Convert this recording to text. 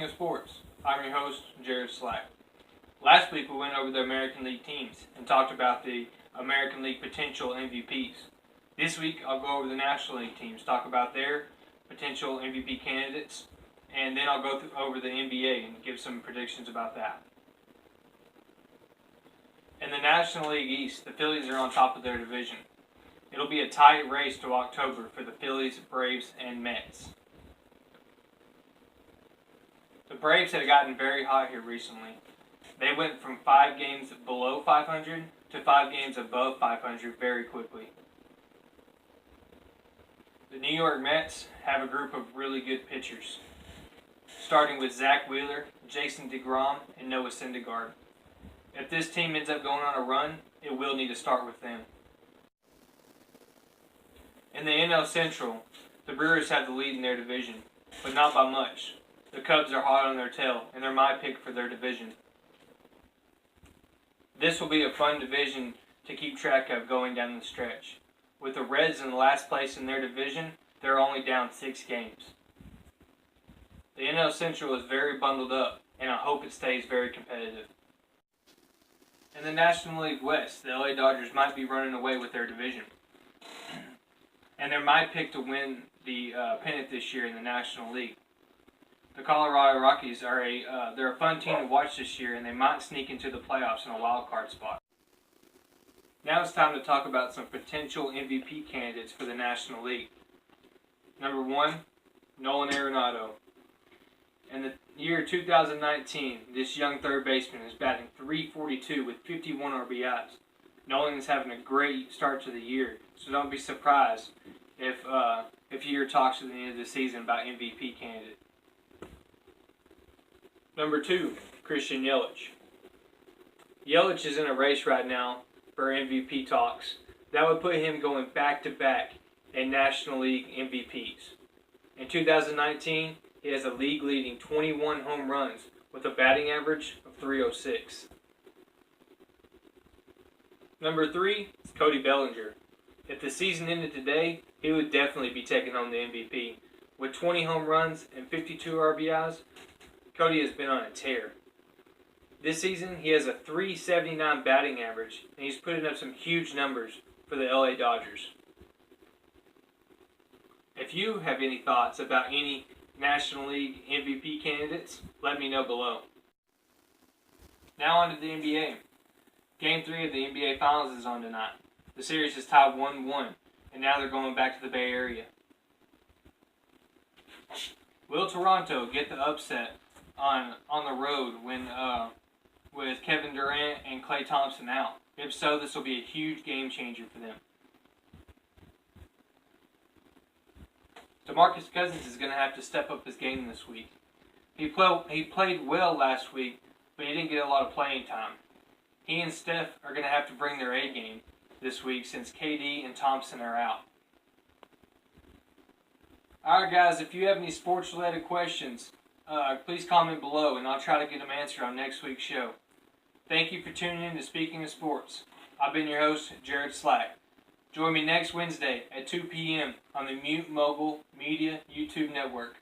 of Sports. I'm your host, Jared Slack. Last week we went over the American League teams and talked about the American League potential MVPs. This week I'll go over the National League teams, talk about their potential MVP candidates, and then I'll go over the NBA and give some predictions about that. In the National League East, the Phillies are on top of their division. It'll be a tight race to October for the Phillies, Braves, and Mets. The Braves have gotten very hot here recently. They went from 5 games below 500 to 5 games above 500 very quickly. The New York Mets have a group of really good pitchers, starting with Zach Wheeler, Jason DeGrom, and Noah Syndergaard. If this team ends up going on a run, it will need to start with them. In the NL Central, the Brewers have the lead in their division, but not by much. The Cubs are hot on their tail, and they're my pick for their division. This will be a fun division to keep track of going down the stretch. With the Reds in the last place in their division, they're only down 6 games. The NL Central is very bundled up, and I hope it stays very competitive. In the National League West, the LA Dodgers might be running away with their division. And they're my pick to win the pennant this year in the National League. The Colorado Rockies are they're a fun team to watch this year, and they might sneak into the playoffs in a wild card spot. Now it's time to talk about some potential MVP candidates for the National League. Number 1, Nolan Arenado. In the year 2019, this young third baseman is batting .342 with 51 RBIs. Nolan is having a great start to the year, so don't be surprised if you hear talks at the end of the season about MVP candidate. Number 2, Christian Yelich. Yelich is in a race right now for MVP talks. That would put him going back-to-back in National League MVPs. In 2019, he has a league-leading 21 home runs with a batting average of .306. Number 3 is Cody Bellinger. If the season ended today, he would definitely be taking home the MVP. With 20 home runs and 52 RBIs, Cody has been on a tear. This season, he has a .379 batting average, and he's putting up some huge numbers for the LA Dodgers. If you have any thoughts about any National League MVP candidates, let me know below. Now on to the NBA. Game 3 of the NBA Finals is on tonight. The series is tied 1-1, and now they're going back to the Bay Area. Will Toronto get the upset on the road with Kevin Durant and Klay Thompson out? If so, this will be a huge game changer for them. DeMarcus Cousins is going to have to step up his game this week. He played well last week, but he didn't get a lot of playing time. He and Steph are going to have to bring their A game this week since KD and Thompson are out. Alright guys, if you have any sports-related questions, please comment below and I'll try to get them answered on next week's show. Thank you for tuning in to Speaking of Sports. I've been your host, Jared Slack. Join me next Wednesday at 2 p.m. on the Mute Mobile Media YouTube Network.